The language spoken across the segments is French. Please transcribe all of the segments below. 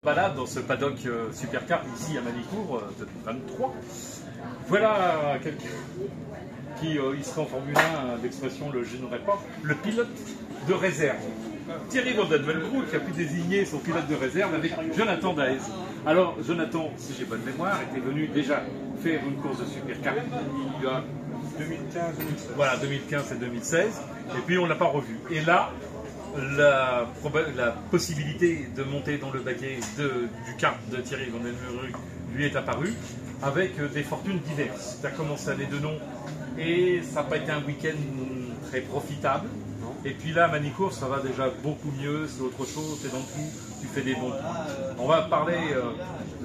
Balade dans ce paddock Supercar ici à Manicourt 2023. Voilà quelqu'un qui il serait en Formule 1, d'expression le gênerait pas, le pilote de réserve. Thierry Van Den Brouwer qui a pu désigner son pilote de réserve avec Jonathan Daes. Alors Jonathan, si j'ai bonne mémoire, était venu déjà faire une course de Supercar il y a 2015-2016. Voilà, 2015 et 2016, et puis on ne l'a pas revu. Et là, la possibilité de monter dans le baquet du kart de Thierry Van Den Brouwer lui est apparue avec des fortunes diverses. Tu as commencé à les deux noms et ça n'a pas été un week-end très profitable. Et puis là, à Manicourt, ça va déjà beaucoup mieux, c'est autre chose, tu es dans le coup, tu fais des bons points. On va parler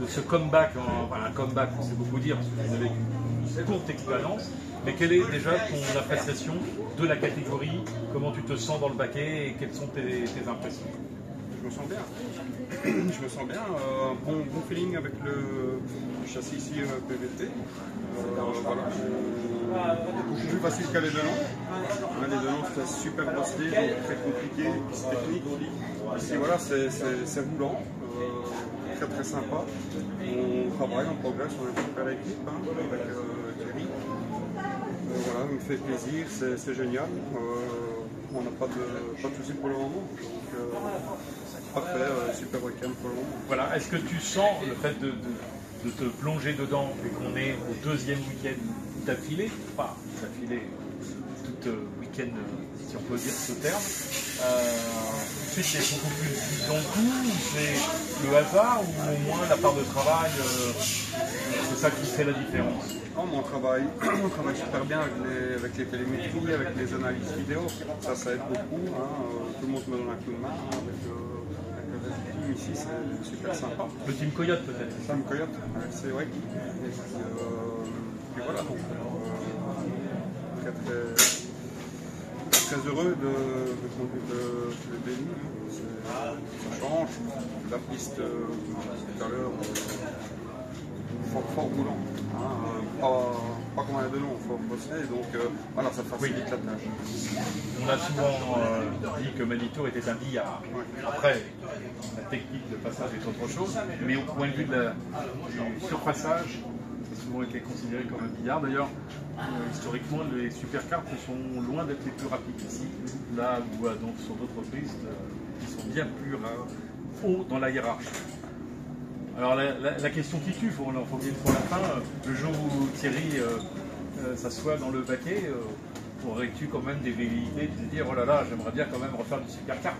de ce comeback, enfin un comeback, on sait beaucoup dire, parce que vous avez une courte expérience, mais quelle est déjà ton appréciation de la catégorie, comment tu te sens dans le baquet et quelles sont tes impressions? Je me sens bien. Je me sens bien. Bon feeling avec le châssis ici PVT. Voilà. Beaucoup plus facile qu'à les Delon. Les Delon c'était super bosselé, très compliqué, piste technique. Ici voilà, c'est roulant. Très très sympa. On travaille, on progresse, on a une super équipe avec Thierry. Voilà, il me fait plaisir, c'est génial. On n'a pas de soucis pour le moment. Donc, parfait, super week-end pour le moment. Voilà, est-ce que tu sens le fait de te plonger dedans et qu'on est au deuxième week-end d'affilée, enfin d'affilée, tout week-end, si on peut dire ce terme, tout de suite c'est beaucoup plus dans le coup, c'est le hasard ou au moins la part de travail, c'est ça qui fait la différence? Non, on travaille super bien avec les télémétries, avec les analyses vidéo, ça aide beaucoup, tout le monde me donne un coup de main avec le reste du team ici, c'est super sympa. Le team Coyote peut-être, c'est ça? Team Coyote, c'est vrai. Et puis voilà, donc très heureux de conduire le déni, ça change, la piste tout à l'heure, fort roulant. Pas comme un Delon, il faut bosser, donc voilà, ça facilite la tâche. On a souvent dit que Manitou était un billard. Ouais. Après, la technique de passage est autre chose, mais au point de vue du surpassage, ça a souvent été considéré comme un billard. D'ailleurs, historiquement, les supercars sont loin d'être les plus rapides ici, là où donc, sur d'autres pistes, ils sont bien plus hauts dans la hiérarchie. Alors la question qui tue, il faut bien pour la fin, le jour où Thierry s'assoit dans le baquet, aurais-tu quand même des velléités de te dire oh là là, j'aimerais bien quand même refaire du supercar?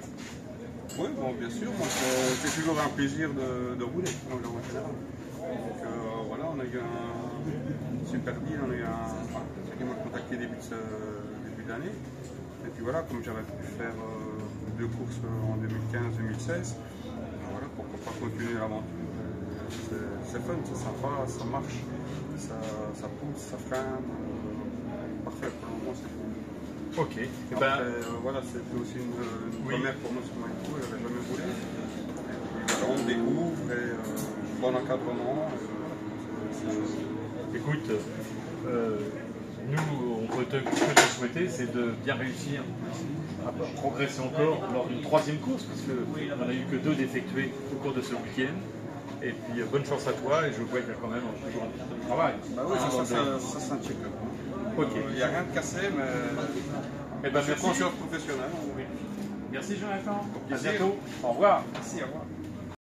Oui, bon, bien sûr, c'est toujours un plaisir de rouler en général. Donc voilà, on a eu un super deal, Thierry m'a contacté début d'année. Et puis voilà, comme j'avais pu faire 2 courses en 2015-2016, voilà, pourquoi pas continuer l'aventure. C'est fun, c'est sympa, ça marche, ça pousse, ça freine. Parfait, pour le moment c'est bon. Ok. Après, voilà, c'était aussi une première pour nous sur Manicourt, je n'avais jamais roulé. Et voilà, on découvre et bon encadrement. Écoute, nous, on peut te souhaiter, c'est de bien réussir à progresser encore lors d'une 3e course, parce qu'on n'en a eu que 2 d'effectués au cours de ce week-end. Et puis bonne chance à toi, et je vois qu'il y a quand même toujours un petit peu de travail. Bah oui, ça c'est un check-up. Ok. Il n'y a rien de cassé, mais eh ben, c'est conscience professionnelle. Merci Jonathan, à bientôt, au revoir. Merci, au revoir.